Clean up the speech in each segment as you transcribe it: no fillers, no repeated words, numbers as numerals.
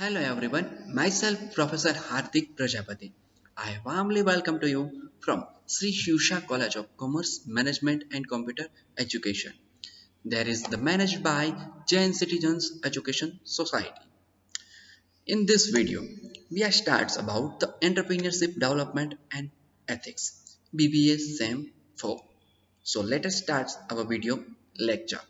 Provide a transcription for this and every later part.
Hello everyone, myself Professor Hardik Prajapati. I warmly welcome to you from Sri Shivsha College of Commerce, Management and Computer Education. There is the managed by Jain Citizens Education Society. In this video, we are starts about the entrepreneurship development and ethics. BBA SAM 4. So let us start our video lecture.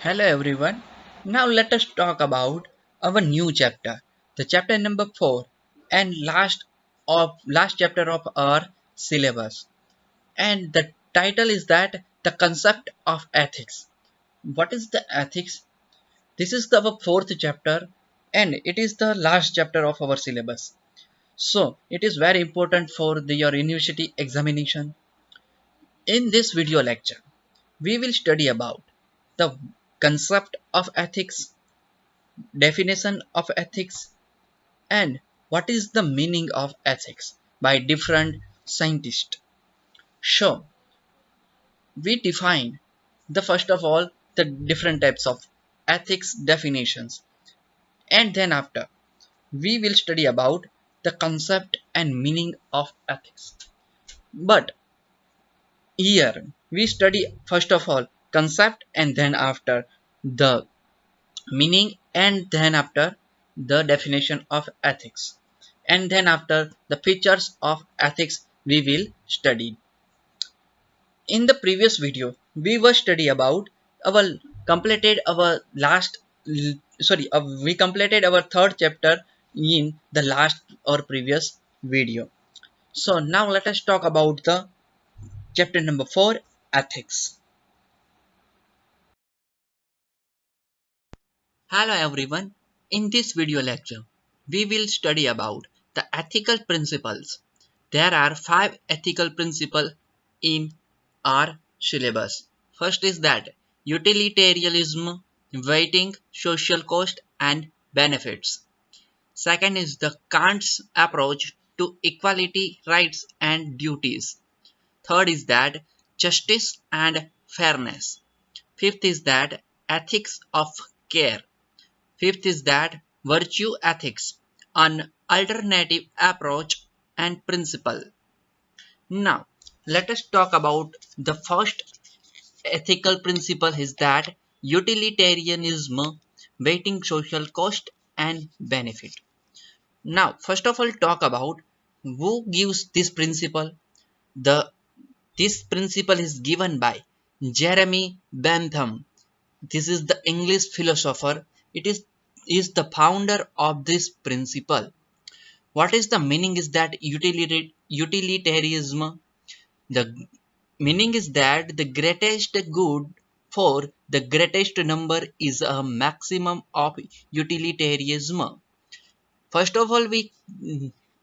Hello everyone. Now let us talk about our new chapter, the chapter number 4 and last chapter of our syllabus. And the title is that the concept of ethics. What is the ethics? This is our fourth chapter and it is the last chapter of our syllabus. So it is very important for your university examination. In this video lecture, we will study about the concept of ethics, definition of ethics, and what is the meaning of ethics by different scientists. So, we define the first of all the different types of ethics definitions, and then after we will study about the concept and meaning of ethics. But here we study first of all concept and then after the meaning and then after the definition of ethics, and then after the features of ethics we will study. In the previous video we were study about our completed our last we completed our third chapter in the last or previous video. So now let us talk about the chapter number 4, ethics. Hello everyone. In this video lecture, we will study about the ethical principles. There are 5 ethical principles in our syllabus. First is that utilitarianism, weighting social cost and benefits. Second is the Kant's approach to equality, rights and duties. Third is that justice and fairness. Fifth is that ethics of care. Fifth is that virtue ethics, an alternative approach and principle. Now, let us talk about the first ethical principle is that utilitarianism, weighting social cost and benefit. Now, first of all, talk about who gives this principle. The This principle is given by Jeremy Bentham. This is the English philosopher. Is the founder of this principle. What is the meaning is that utilitarianism? The meaning is that the greatest good for the greatest number is a maximum of utilitarianism. First of all, we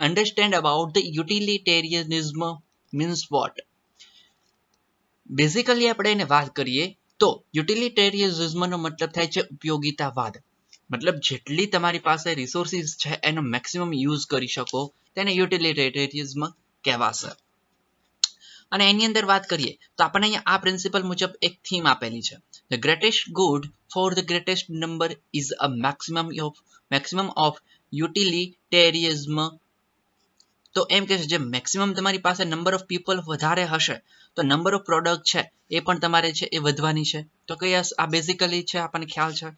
understand about the utilitarianism means what. Basically આપણે એને વાત કરીએ તો યુટિલિટેરિયનિઝમનો મતલબ થાય છે ઉપયોગિતાવાદ. મતલબ જેટલી તમારી પાસે રિસોર્સિસ છે એનો મેક્સિમમ યુઝ કરી શકો તેને યુટિલિટેરિયનિઝમ કહેવાશે. અને એની અંદર વાત કરીએ તો આપણને અહીંયા આ પ્રિન્સિપલ મુજબ એક થીમ આપેલી છે. The greatest good for the greatest number is a maximum of utilitarianism. તો એમ કે છે જે મેક્સિમમ તમારી પાસે નંબર ઓફ પીપલ વધારે હશે તો નંબર ઓફ પ્રોડક્ટ છે એ પણ તમારે છે એ વધવાની છે. તો કયા આ બેઝિકલી છે આપણને ખ્યાલ છે.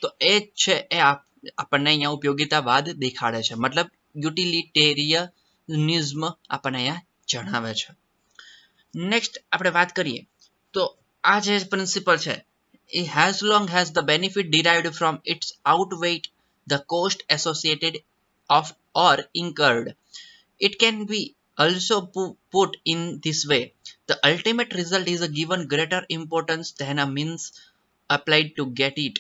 તો એ જ છે એ આપણને અહીંયા ઉપયોગિતાવાદ દેખાડે છે. મતલબ યુટિલિટેરિયનિઝમ આપણને અહીંયા જણાવે છે. નેક્સ્ટ આપણે વાત કરીએ તો આ જે પ્રિન્સિપલ છે એ as long as the benefit derived from its outweigh the cost associated of or incurred, it can be also put in this way. The ultimate result is a given greater importance than a means applied to get it.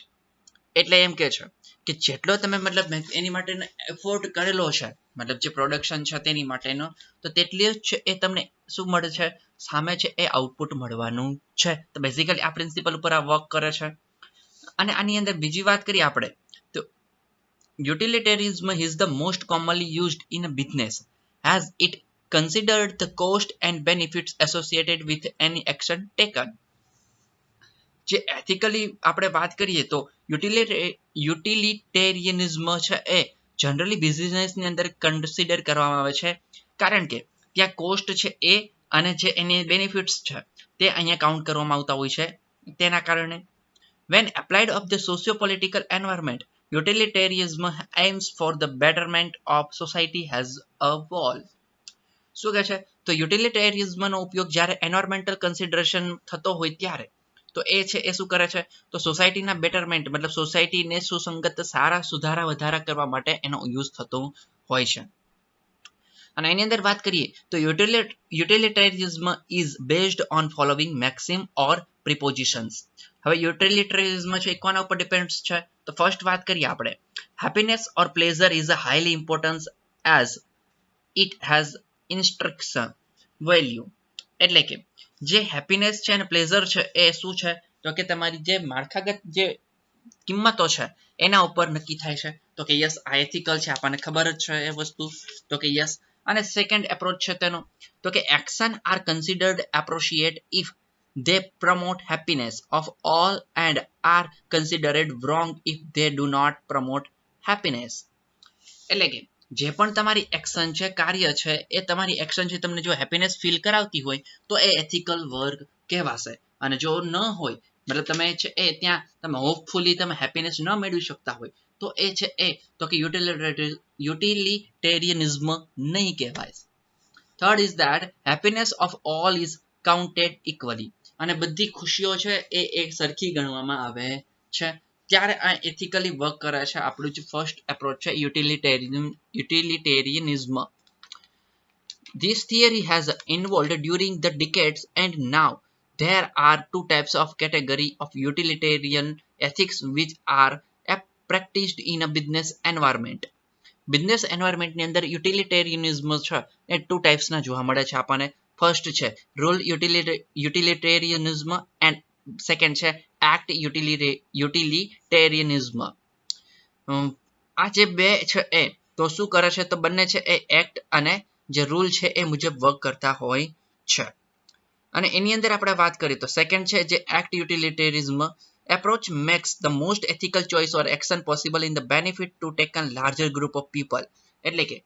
એટલે એમ કે છે કે જેટલો તમે મતલબ એની માટેનો effort કરેલો છે મતલબ જે પ્રોડક્શન છે તેની માટેનો તો તેટલી જ એ તમને શું મળે છે સામે છે એ આઉટપુટ મળવાનું છે. તો બેઝિકલી આ પ્રિન્સિપલ ઉપર આ વર્ક કરે છે. અને આની અંદર બીજી વાત કરીએ આપણે તો utilitarianism is the most commonly used in a business as it considered the cost and benefits associated with any action taken. જે એથિકલી આપણે વાત કરીએ તો યુટિલિટેરિયનિઝમ છે એ જનરલી બિઝનેસની અંદર કન્સિડર કરવામાં આવે છે, કારણ કે ત્યાં કોસ્ટ છે એ અને જે એની બેનિફિટ્સ છે તે અહીંયા કાઉન્ટ કરવામાં આવતા હોય છે. તેના કારણે when applied of the socio-political environment, utilitarianism aims for the betterment of society as a whole. શું કહે છે? તો યુટિલિટેરિયનિઝમનો ઉપયોગ જ્યારે એન્વાયરમેન્ટલ કન્સિડરેશન થતો હોય ત્યારે તો એ છે એ શું કરે છે? તો સોસાયટીના બેટરમેન્ટ મતલબ સોસાયટીને સુસંગત સારા સુધારા વધારા કરવા માટે એનો યુઝ થતો હોય છે. અને એની અંદર વાત કરીએ તો utilitarianism is based on following maxim or prepositions. હવે યુટિલિટેરિયનિઝમ છે એ કોના ઉપર ડિપેન્ડ છે? તો ફર્સ્ટ વાત કરીએ આપણે, happiness or pleasure is a highly importance as it has instruction value. એટલે કે જે હેપીનેસ છે અને પ્લેઝર છે એ શું છે? તો કે તમારી જે માળખાગત જે કિંમતો છે એના ઉપર નક્કી થાય છે. તો કે યસ, આ એથિકલ છે, આપણને ખબર જ છે એ વસ્તુ. તો કે યસ. અને સેકન્ડ એપ્રોચ છે તેનો તો કે action are considered appropriate if they promote happiness of all and are considered wrong if they do not promote happiness. એટલે કે જે પણ તમારી એક્શન છે, કાર્ય છે, એ તમારી એક્શન છે તમને જો હેપીનેસ ફીલ કરાવતી હોય તો એ એથિકલ વર્ક કહેવાશે. અને જો ન હોય મતલબ તમે છે એ ત્યાં તમે હોપફુલી તમે હેપીનેસ ન મેળવી શકતા હોય તો એ છે એ તો કે યુટિલિટેરિયનિઝમ નહીં કહેવાય. Third is that happiness of all is counted equally. અને બધી ખુશીઓ છે એ એક સરખી ગણવામાં આવે છે. ત્યારે આ એથિકલી વર્ક કરે છે આપણું જે ફર્સ્ટ એપ્રોચ છે યુટિલિટેરિયનિઝમ. This theory has evolved during the decades and now there are two types of category of utilitarian ethics which are practiced in a business environment. Business એન્વાયરમેન્ટની અંદર યુટિલિટેરિયનિઝમ છે એ ટુ ટાઈપ્સના જોવા મળે છે આપણને. ફર્સ્ટ છે rule યુટિલિટેરિયનિઝમ and second છે act યુટિલિટેરિયનિઝમ. આ જે બે છે એ તો શું કરે છે? તો બંને છે એ એક્ટ અને જે રૂલ છે એ મુજબ વર્ક કરતા હોય છે. અને એની અંદર આપણે વાત કરીએ તો સેકન્ડ છે જે act યુટિલિટેરિયનિઝમ approach makes the most ethical choice or action possible in the benefit to take a larger group of people. એટલે કે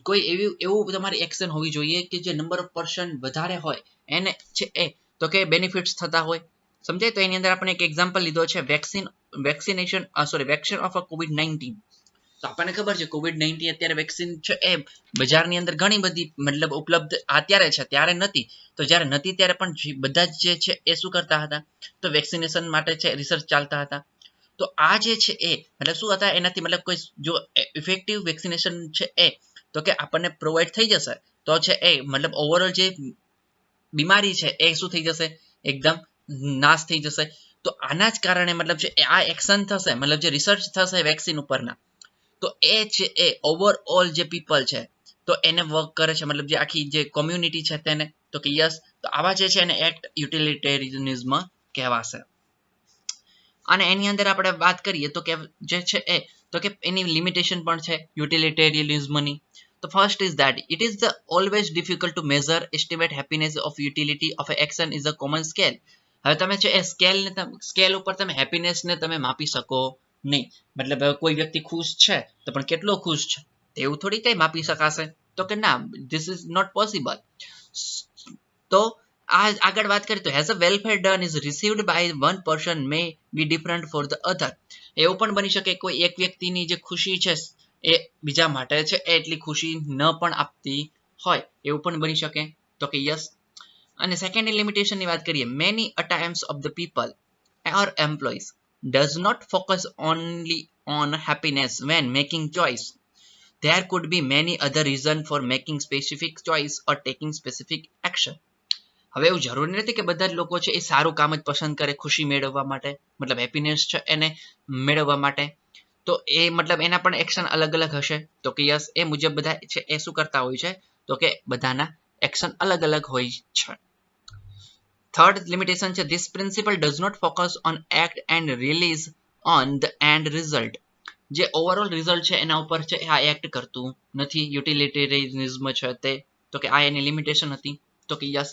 કોઈ એવું તમારી એક્શન હોવી જોઈએ કે જે નંબર ઓફ પર્સન વધારે હોય એને છે એ તો કે બેનિફિટ્સ થતા હોય. સમજાય? તો એની અંદર આપણે એક એક્ઝામ્પલ લીધો છે વેક્સિન ઓફ COVID-19. તો આપણને ખબર છે COVID-19 અત્યારે વેક્સિન છે એ બજારની અંદર ઘણી બધી મતલબ ઉપલબ્ધ અત્યારે છે, ત્યારે નથી. તો જ્યારે નથી ત્યારે પણ બધા જ જે છે એ શું કરતા હતા? તો વેક્સિનેશન માટે છે રિસર્ચ ચાલતા હતા. તો આ જે છે એ મતલબ શું હતા? એનાથી મતલબ કોઈ જો ઇફેક્ટિવ વેક્સિનેશન છે એ તો કે આપણને પ્રોવાઈડ થઈ જશે તો છે એ મતલબ ઓવરઓલ જે બીમારી છે એ શું થઈ જશે? એકદમ નાશ થઈ જશે. તો આના જ કારણે મતલબ છે આ એક્શન થશે, મતલબ જે રિસર્ચ થશે વેક્સિન ઉપરના, તો એ છે એ ઓવરઓલ જે પીપલ છે તો એને વર્ક કરે છે, મતલબ જે આખી જે કોમ્યુનિટી છે તેને. તો કે યસ, તો આવા જે છે એને એક્ટ યુટિલિટેરિયનિઝમ કહેવાશે. અને એની અંદર આપણે વાત કરીએ તો કે જે છે એ તો કે એની લિમિટેશન પણ છે યુટિલિટેરિયનિઝમની. તો first is that it is the always difficult to measure estimate happiness of utility of action is a common scale. હવે તમે છે એ સ્કેલ ઉપર તમે હેપીનેસને તમે માપી શકો નહીં. મતલબ કોઈ વ્યક્તિ ખુશ છે તો પણ કેટલો ખુશ છે એવું થોડી કઈ માપી શકાશે? તો કે ના, ધીસ ઇઝ નોટ પોસિબલ. તો આગળ વાત કરીએ તો has a welfare done is received by one person may be different for the other. એવું પણ બની શકે કોઈ એક વ્યક્તિની જે ખુશી છે એ બીજા માટે છે એટલી ખુશી ન પણ આપતી હોય, એવું પણ બની શકે. તો કે યસ. અને સેકન્ડ લિમિટેશનની વાત કરીએ, many a times of the people or employees does not focus only on happiness when making choice. There could be many other reasons for making specific choice or taking specific action. હવે એવું જરૂરી નથી કે બધા જ લોકો છે એ સારું કામ જ પસંદ કરે ખુશી મેળવવા માટે, મતલબ હેપીનેસ છે એને મેળવવા માટે. તો એ મતલબ એના પણ એક્શન અલગ અલગ હશે. તો કે યસ, એ મુજબ બધા છે એ શું કરતા હોય છે? તો કે બધાના એક્શન અલગ અલગ હોય છે. થર્ડ લિમિટેશન છે this principle does not focus on act and release on the end result. જે ઓવરઓલ રિઝલ્ટ છે એના ઉપર છે આ એક્ટ કરતું નથી યુટિલિટેરિયનિઝમ છે તે. તો કે આ એની લિમિટેશન હતી. તો કે યસ.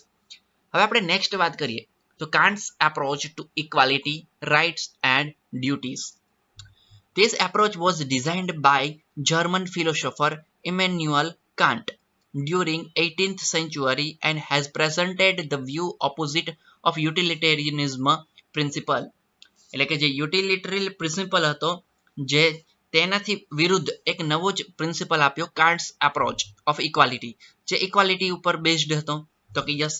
હવે આપણે નેક્સ્ટ વાત કરીએ તો Kant's approach to equality, rights and duties. This approach was designed by German philosopher Immanuel Kant during 18th century and has presented the view opposite of utilitarianism principle. એટલે કે જે યુટિલિટરી પ્રિન્સિપલ હતો જે તેનાથી વિરુદ્ધ એક નવો જ પ્રિન્સિપલ આપ્યો કાર્ડ્સ એપ્રોચ ઓફ ઇક્વાલિટી જે ઇક્વાલિટી ઉપર બેઝડ હતો તો કે યસ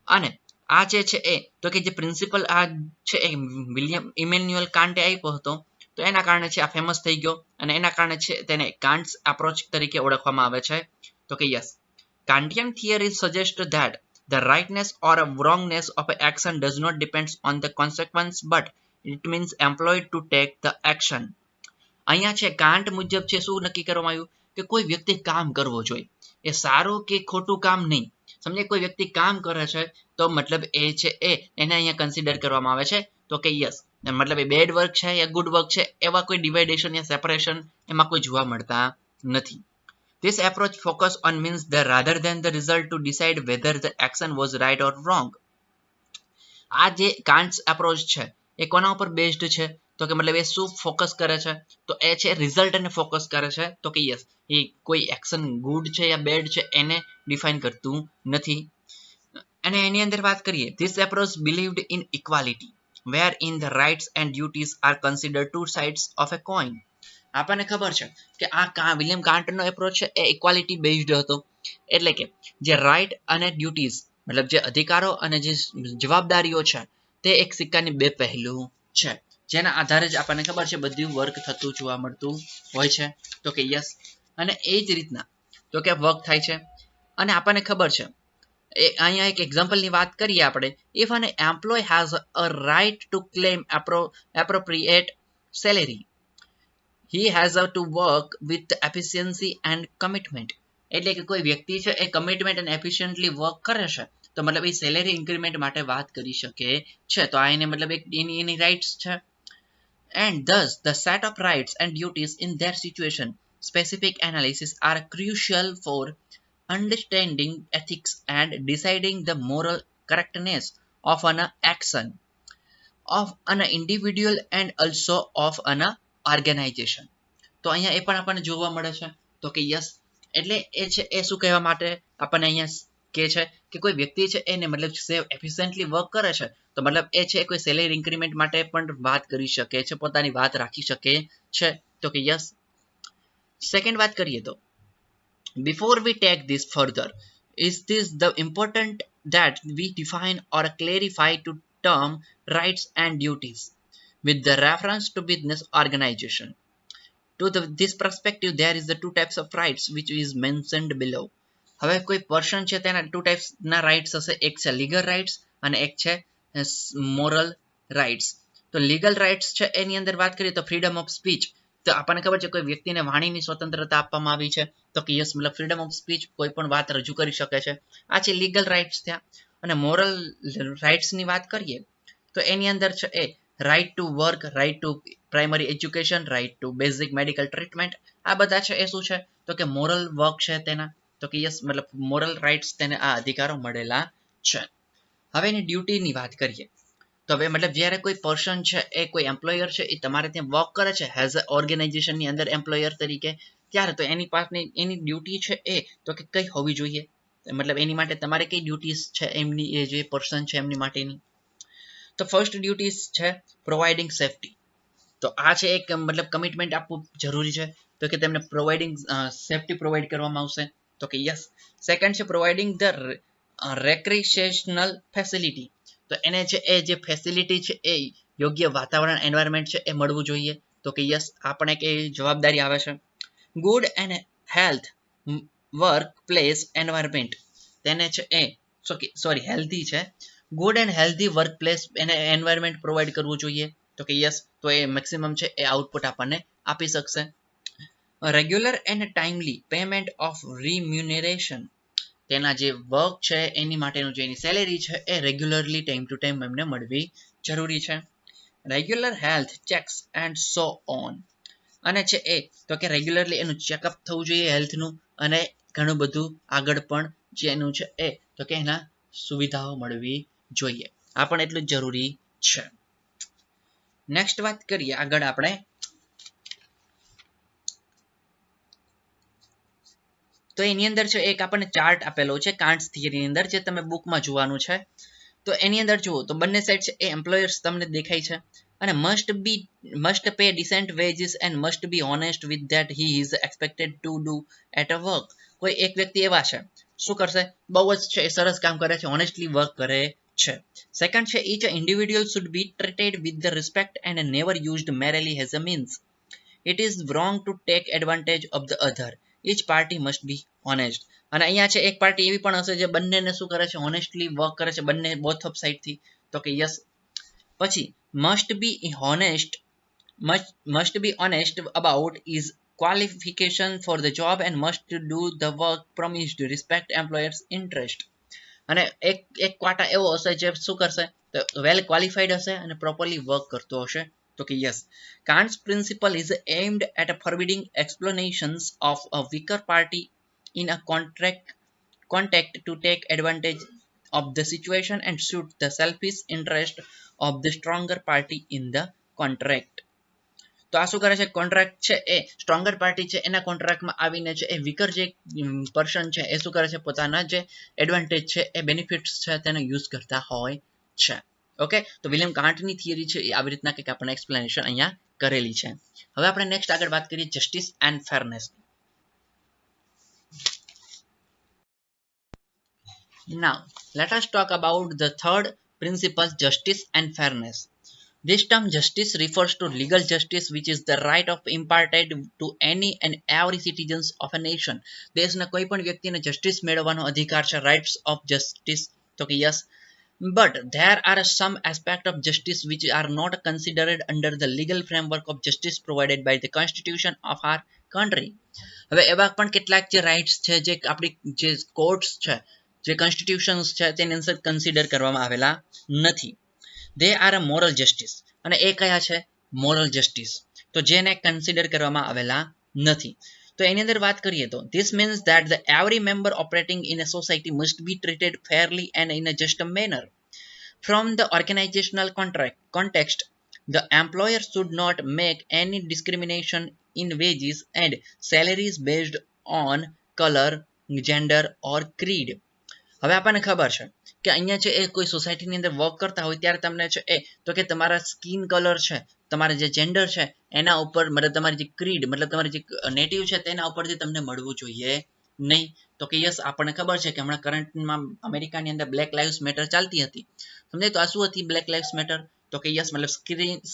અને આ જે છે એ તો કે જે પ્રિન્સિપલ આ છે એ વિલિયમ ઇમેન્યુઅલ કાન્ટે આપ્યો હતો તો એના કારણે છે આ ફેમસ થઈ ગયો અને એના કારણે છે તેને કાન્ટ્સ એપ્રોચ તરીકે ઓળખવામાં આવે છે તો કે yes Kantian theory suggests that the rightness or a wrongness of an action does not depend on the consequence but it means employed to take the action. અહીંયા છે કાંટ મુજબ છે શું નક્કી કરવામાં આવ્યું કે કોઈ વ્યક્તિ કામ કરવો જોઈએ એ સારું કે ખોટું કામ નહીં સમજે કોઈ વ્યક્તિ કામ કરે છે તો મતલબ એ છે એને અહીંયા કન્સિડર કરવામાં આવે છે તો કે યસ મતલબ એ બેડ વર્ક છે યા ગુડ વર્ક છે એવા કોઈ ડિવાઇડેશન યા સેપરેશન એમાં કોઈ જોવા મળતા નથી. This approach focus on means the rather than the result to decide whether the action was right or wrong. આ જે કાન્ટ્સ એપ્રોચ છે એ કોના ઉપર બેઝડ છે તો કે મતલબ એ શું ફોકસ કરે છે તો એ છે રિઝલ્ટ અને ફોકસ કરે છે તો કે યસ એ કોઈ એક્શન ગુડ છે યા બેડ છે એને ડિફાઇન કરતું નથી. અને એની અંદર વાત કરીએ this approach believed in equality wherein the rights and duties are considered two sides of a coin. આપણને ખબર છે કે આ વિલિયમ કાન્ટનો એપ્રોચ છે એ ઇક્વાલિટી બેઝડ હતો એટલે કે જે રાઇટ અને ડ્યુટીઝ મતલબ જે અધિકારો અને જે જવાબદારીઓ છે તે એક સિક્કાની બે પહેલું છે જેના આધારે જ આપણને ખબર છે બધું વર્ક થતું જોવા મળતું હોય છે તો કે યસ અને એ જ રીતના તો કે વર્ક થાય છે અને આપણને ખબર છે એ અહીંયા એક એક્ઝામ્પલની વાત કરીએ આપણે if an employee has a right to claim appropriate salary he has to work with efficiency and commitment એટલે કે કોઈ વ્યક્તિ છે એ કમિટમેન્ટ અને એફિશિયન્ટલી વર્ક કરે છે તો મતલબ એ સેલેરી ઇન્ક્રીમેન્ટ માટે વાત કરી શકે છે તો આ એને મતલબ એક એની રાઇટ્સ છે and thus the set of rights and duties in their situation specific analysis are crucial for understanding ethics and deciding the moral correctness of an action of an individual and also of an organisation તો અહીંયા એ પણ આપણને જોવા મળે છે તો કે yes એટલે એ છે એ શું કહેવા માટે આપણને અહીંયા કે છે કે કોઈ વ્યક્તિ છે એને મતલબ એફિશિયન્ટલી વર્ક કરે છે તો મતલબ એ છે કોઈ સેલેરી ઇન્ક્રીમેન્ટ માટે પણ વાત કરી શકે છે પોતાની વાત રાખી શકે છે તો કે યસ. સેકન્ડ વાત કરીએ તો before we take this further is this the important that we define or clarify to term rights and duties with the reference to business organization. To this perspective, there is the two types of rights which is mentioned below. હવે કોઈ person છે તેના two ટાઈપ્સના rights હશે એક છે legal rights અને એક છે મોરલ રાઇટ્સ. તો લીગલ રાઇટ્સ છે એની અંદર વાત કરીએ તો ફ્રીડમ ઓફ સ્પીચ તો આપણને ખબર છે કોઈ વ્યક્તિને વાણીની સ્વતંત્રતા આપવામાં આવી છે તો કે યસ મતલબ ફ્રીડમ ઓફ સ્પીચ કોઈ પણ વાત રજૂ કરી શકે છે આ છે લીગલ રાઇટ્સ થયા. અને મોરલ રાઇટ્સની વાત કરીએ તો એની અંદર છે એ right to work right to primary education right to basic medical treatment આ બધા છે એ શું છે તો કે મોરલ વર્ક છે તેના તો કે યસ મતલબ મોરલ રાઇટ્સ તેને આ અધિકારો મળેલા છે. હવે એની ડ્યુટીની વાત કરીએ તો હવે મતલબ જ્યારે કોઈ પર્સન છે એ કોઈ એમ્પ્લોયર છે એ તમારે ત્યાં વર્ક કરે છે એઝ અ ઓર્ગેનાઇઝેશનની અંદર એમ્પ્લોયર તરીકે ત્યારે તો એની પાસે એની ડ્યુટી છે એ તો કે કઈ હોવી જોઈએ મતલબ એની માટે તમારે કઈ ડ્યુટીઝ છે એમની એ જે પર્સન છે એમની માટેની તો ફર્સ્ટ ડ્યુટીઝ છે પ્રોવાઇડિંગ સેફટી તો આ છે એક મતલબ કમિટમેન્ટ આપવું જરૂરી છે તો કે તેમને પ્રોવાઇડિંગ સેફટી પ્રોવાઈડ કરવામાં આવશે તો કે યસ. સેકન્ડ છે પ્રોવાઇડિંગ ધ રેક્રિએશનલ ફેસિલિટી તો એને છે એ જે ફેસિલિટી છે એ યોગ્ય વાતાવરણ એન્વાયરમેન્ટ છે એ મળવું જોઈએ તો કે યસ આ પણ એક એ જવાબદારી આવે છે. Good and health work place environment તેને છે એ સોરી હેલ્ધી છે good and healthy work place એને એન્વાયરમેન્ટ પ્રોવાઈડ કરવું જોઈએ તો કે યસ તો એ મેક્સિમમ છે એ આઉટપુટ આપણને આપી શકશે. Regular and timely payment of remuneration તેના જે વર્ક છે એની માટેનું જે એની સેલેરી છે એ રેગ્યુલરલી ટાઈમ ટુ ટાઈમ એમને મળવી જરૂરી છે. Regular health checks and so on અને છે એ તો કે રેગ્યુલરલી એનું ચેકઅપ થવું જોઈએ હેલ્થનું અને ઘણું બધું આગળ પણ જે એનું છે એ તો કે એના સુવિધાઓ મળવી જોઈએ આ પણ એટલું જ જરૂરી છે. નેક્સ્ટ વાત કરીએ આગળ આપણે તો એની અંદર છે એક આપણને ચાર્ટ આપેલો છે કાન્ટ્સ થિયરીની અંદર, જે તમે બુકમાં જોવાનું છે. તો એની અંદર જુઓ તો બંને સાઈડ છે એ એમ્પ્લોયર્સ તમને દેખાય છે, અને must pay decent wages and must be honest with that he is expected to do at a work. કોઈ એક વ્યક્તિ એવા છે, શું કરશે, બહુ જ છે સરસ કામ કરે છે, ઓનેસ્ટલી વર્ક કરે છે. સેકન્ડ છે each individual should be treated with the respect and never used merely has a means. It is wrong to take advantage of the other. Each party must be honest. અને અહીંયા છે એક party એવી પણ હશે જે બંનેને શું કરે છે, ઓનેસ્ટલી વર્ક કરે છે, બંને બોથ ઓફ સાઇડથી, તો કે યસ. પછી must be honest must be honest about his qualification for the job and must do the work promised, respect employer's interest. અને એક એક ક્વાટા એવો હશે જે શું કરશે, તો વેલ ક્વોલિફાઈડ હશે અને પ્રોપરલી વર્ક કરતો હશે, તો કે yes. Kant's principle is aimed at forbidding explanations of a weaker party in a contact to take advantage of the situation and suit the selfish interest of the stronger party in the contract. તો આ શું કરે છે, contract છે એ stronger party છે એના કોન્ટ્રાક્ટમાં આવીને છે એ વીકર જે પર્સન છે એ શું કરે છે, પોતાના જે એડવાન્ટેજ છે એ બેનિફિટ્સ છે તેને યુઝ કરતા હોય છે. ઓકે, તો વિલિયમ કાન્ટની થિયરી છે એ આવી રીતના કંઈક આપણે એક્સપ્લેનેશન અહીંયા કરેલી છે. હવે આપણે નેક્સ્ટ આગળ વાત કરીએ justice and fairness. Now let us talk about the third principle, justice and fairness. This term justice refers to legal justice, which is the right of imparted to any and every citizens of a nation. દેશના કોઈ પણ વ્યક્તિને justice મેળવવાનો અધિકાર છે, rights of justice, તો કે yes. But there are some aspects of justice which are not considered under the legal framework of justice provided by the constitution of our country. હવે એવા પણ કેટલાક જે રાઇટ્સ છે જે આપણી જે કોર્ટ્સ છે, જે કોન્સ્ટિટ્યુશન્સ છે તેની અંદર કન્સિડર કરવામાં આવેલા નથી. They are a moral justice, અને એ કયા છે, મોરલ જસ્ટિસ, તો જેને કન્સિડર કરવામાં આવેલા નથી. તો એની અંદર વાત કરીએ તો this means that the every member operating in a society must be treated ફેરલી and in a just manner. From the organisational context, the employer should not make any discrimination in wages and salaries based on color, gender or creed. હવે આપણને ખબર છે કે અહીંયા છે એ કોઈ સોસાયટીની અંદર વર્ક કરતા હોય ત્યારે તમને છે એ તો કે તમારા સ્કિન કલર છે, તમારા જે જેન્ડર છે એના ઉપર, મતલબ તમારી જે ક્રીડ, મતલબ તમારી જે નેટિવ છે તેના ઉપરથી તમને મળવું જોઈએ નહીં, તો કે યસ. આપણને ખબર છે કે હમણાં કરંટમાં અમેરિકાની અંદર બ્લેક લાઇવ્સ મેટર ચાલતી હતી, સમજાય. તો આ શું હતી બ્લેક લાઇવ્સ મેટર, તો કે યસ, મતલબ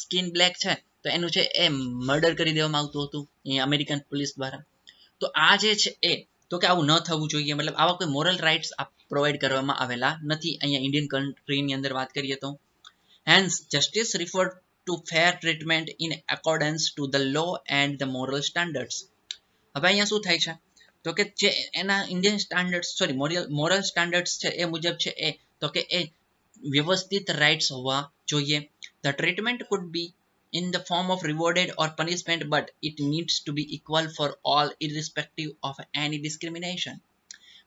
સ્કિન બ્લેક છે તો એનું છે એ મર્ડર કરી દેવામાં આવતું હતું એ અમેરિકન પોલીસ દ્વારા. તો આ જે છે એ તો કે આવું ન થવું જોઈએ, મતલબ આવા કોઈ મોરલ રાઇટ્સ પ્રોવાઈડ કરવામાં આવેલા નથી અહીંયા ઇન્ડિયન કન્ટ્રીની અંદર વાત કરીએ તો. Hence justice refer to fair treatment in accordance to the law and the moral standards. હવે અહીંયા શું થાય છે, તો કે જે એના Indian standards, sorry moral standards છે એ મુજબ છે એ તો કે એ વ્યવસ્થિત રાઇટ્સ હોવા જોઈએ. The treatment food B in the form of rewarded or punishment, but it needs to be equal for all irrespective of any discrimination.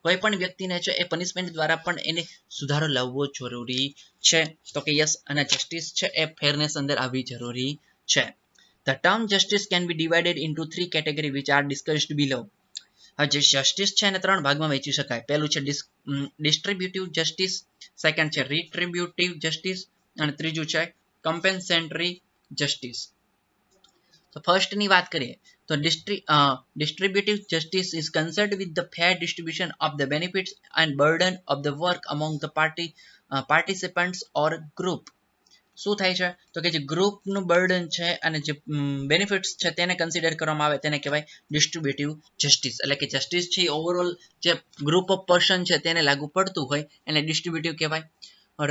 કોઈ પણ વ્યક્તિને છે એ પનિશમેન્ટ દ્વારા પણ એને સુધારો લાવવો જરૂરી છે, તો કે યસ. અને જસ્ટિસ છે એ ફેરનેસ અંદર આવવી જરૂરી છે. The term justice can be divided into three categories which are discussed below. હવે જે જસ્ટિસ છે એને ત્રણ ભાગમાં વહેંચી શકાય. પહેલું છે ડિસ્ટ્રીબ્યુટિવ જસ્ટિસ, સેકન્ડ છે રિટ્રીબ્યુટિવ જસ્ટિસ, અને ત્રીજું છે કમ્પેન્સેટરી જસ્ટિસ. તો ફર્સ્ટની વાત કરીએ તો distributive justice is concerned with the fair distribution of the benefits and burden of the work among the participants or group. શું થાય છે, તો કે જે ગ્રુપનું બર્ડન છે અને જે બેનિફિટ્સ છે તેને કન્સિડર કરવામાં આવે તેને કહેવાય ડિસ્ટ્રીબ્યુટિવ જસ્ટિસ. એટલે કે જસ્ટિસ છે ઓવરઓલ જે ગ્રુપ ઓફ પર્સન છે તેને લાગુ પડતું હોય એને ડિસ્ટ્રીબ્યુટિવ કહેવાય.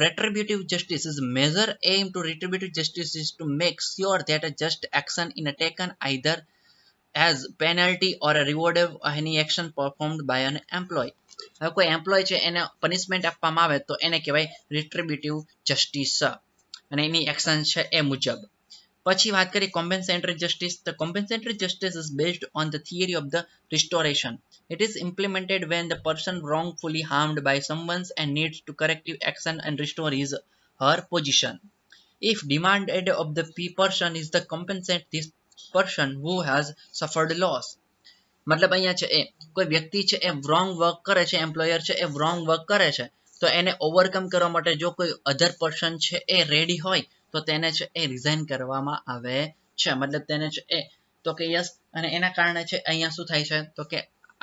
Retributive justice is a measure aim to retributive justice is to make sure that a just action is taken either as penalty or a reward of any action performed by an employee. હવે કોઈ employ છે એને punishment આપવામાં આવે તો એને કહેવાય રિટ્રીબ્યુટિવ justice, અને એની એક્શન છે એ મુજબ. પછી વાત કરીએ કોમ્પેન્સેટરી justice. The compensatory justice is based on the theory of the restoration. It is implemented when the person wrongfully harmed by someone and needs to corrective action and restore his her position. If demanded of the person is the compensate this person who has suffered loss. મતલબ અહીંયા છે એ કોઈ વ્યક્તિ છે એ wrong work કરે છે, employer છે એ wrong work કરે છે, તો એને ઓવરકમ કરવા માટે જો કોઈ અધર પર્સન છે એ રેડી હોય તો તેને છે એ રિઝાઇન કરવામાં આવે છે. મતલબ તેને છે એ તો કે યસ, અને એના કારણે છે અહીંયા શું થાય છે તો કે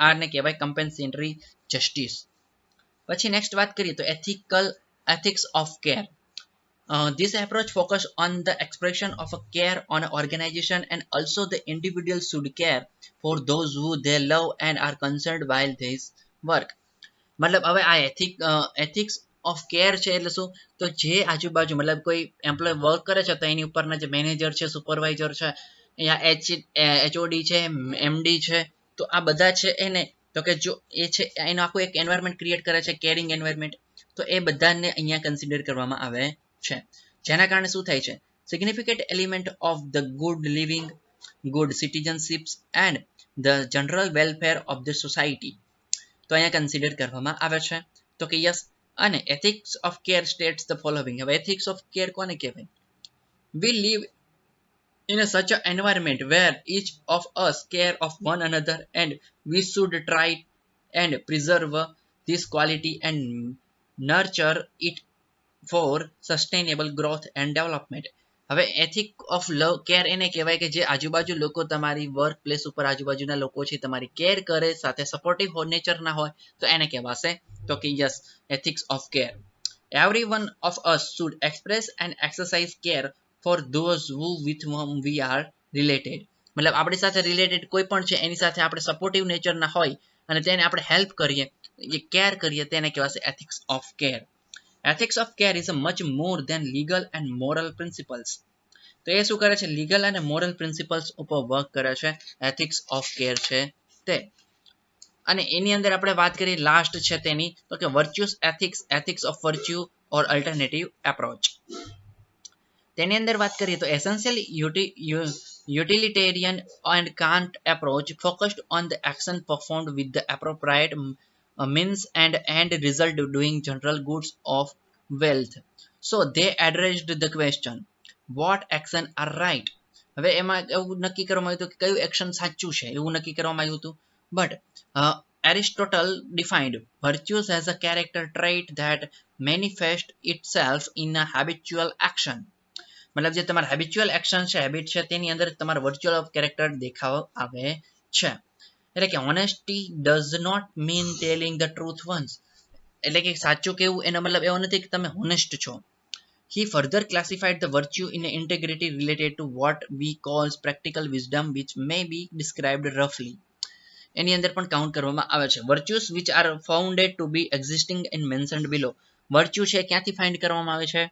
આને કહેવાય કમ્પેન્સેટરી જસ્ટિસ. પછી નેક્સ્ટ વાત કરીએ તો ethics of care. This approach focuses on the expression of a care on an organization, and also the individual should care for those who they love and are concerned while they work. મતલબ હવે આ ethics of care છે એટલે શું, તો જે આજુબાજુ મતલબ કોઈ એમ્પ્લોય વર્ક કરે છે તો એની ઉપરના જે મેનેજર છે, સુપરવાઇઝર છે, યા એચઓડી છે, એમડી છે, તો આ બધા છે એને તો કે જો એ છે એનું આખું એક એન્વાયરમેન્ટ ક્રિએટ કરે છે, કેરિંગ એન્વાયરમેન્ટ, તો એ બધાને અહીંયા કન્સિડર કરવામાં આવે છે. જેના કારણે શું થાય છે, significant element of the good living, good citizenships and the general welfare of the society, તો અહીંયા કન્સિડર કરવામાં આવે છે. તો કે યસ, અને ethics of care states the following. હવે એથિક્સ ઓફ કેર કોને કહેવાય? વી leave in a such an environment where each of us care of one another, and we should try and preserve this quality and nurture it for sustainable growth and development. હવે ethic of love care એને કહેવાય કે જે આજુબાજુ લોકો તમારી work place ઉપર આજુબાજુના લોકો છે તમારી કેર કરે, સાથે સપોર્ટિવ નેચરના હોય તો એને કહેવાશે તો કે yes ethics of care. Every one of us should express and exercise care for those who with whom we are related. મતલબ આપણી સાથે રિલેટેડ કોઈ પણ છે એની સાથે આપણે સપોર્ટિવ નેચરના હોય અને તેને આપણે હેલ્પ કરીએ, એ કેર કરીએ, તેને કહેવાશે ethics of care. Ethics of care is a much more than legal and moral principles. તો એ શું કરે છે, લીગલ અને મોરલ પ્રિન્સિપલ્સ ઉપર વર્ક કરે છે, એથિક્સ ઓફ કેર છે તે. અને એની અંદર આપણે વાત કરીએ લાસ્ટ છે તેની તો કે virtuous ethics, ethics of virtue or alternative approach. તેની અંદર વાત કરીએ તો essential utilitarian and Kant approach focused on the action performed with the appropriate means and end result doing general goods of wealth. So they addressed the question, what action are right? હવે એમાં એવું નક્કી કરવામાં આવ્યું હતું કે કયું action સાચું છે એવું નક્કી કરવામાં આવ્યું હતું. But Aristotle defined virtues as a character trait that manifests itself in a habitual action. મતલબ જે તમારા હેબિચ્યુઅલ એક્શન છે, હેબિટ છે, તેની અંદર તમારા વર્ચ્યુઅલ ઓફ કેરેક્ટર દેખાવ આવે છે. એટલે કે honesty does not mean telling the truth once, એટલે કે સાચું કેવું એનો મતલબ એવો નથી કે તમે હોનેસ્ટ છો. He further classified the virtue in integrity related to what we call practical wisdom, which may be described roughly. એની અંદર પણ કાઉન્ટ કરવામાં આવે છે. Virtues which are founded to be existing in mentioned below. Virtue છે ક્યાંથી find કરવામાં આવે છે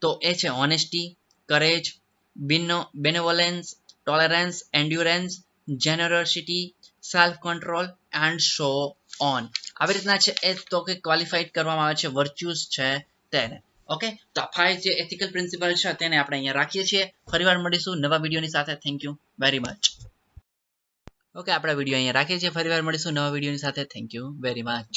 તો એ છે honesty, courage, benevolence, tolerance, endurance, generosity, self control and so on. આવી રીતના છે એ તો કે ક્વોલિફાઈડ કરવામાં આવે છે વર્ચ્યુઝ છે તેને. ઓકે, તો આ 5 જે એથિકલ પ્રિન્સિપલ છે તેને આપણે અહીંયા રાખીએ છીએ. ફરીવાર મળીશું નવા વિડીયોની સાથે. Thank you very much. Okay, આપણે વિડીયો અહીંયા રાખીએ છીએ. ફરીવાર મળીશું નવા વિડીયોની સાથે. Thank you very much.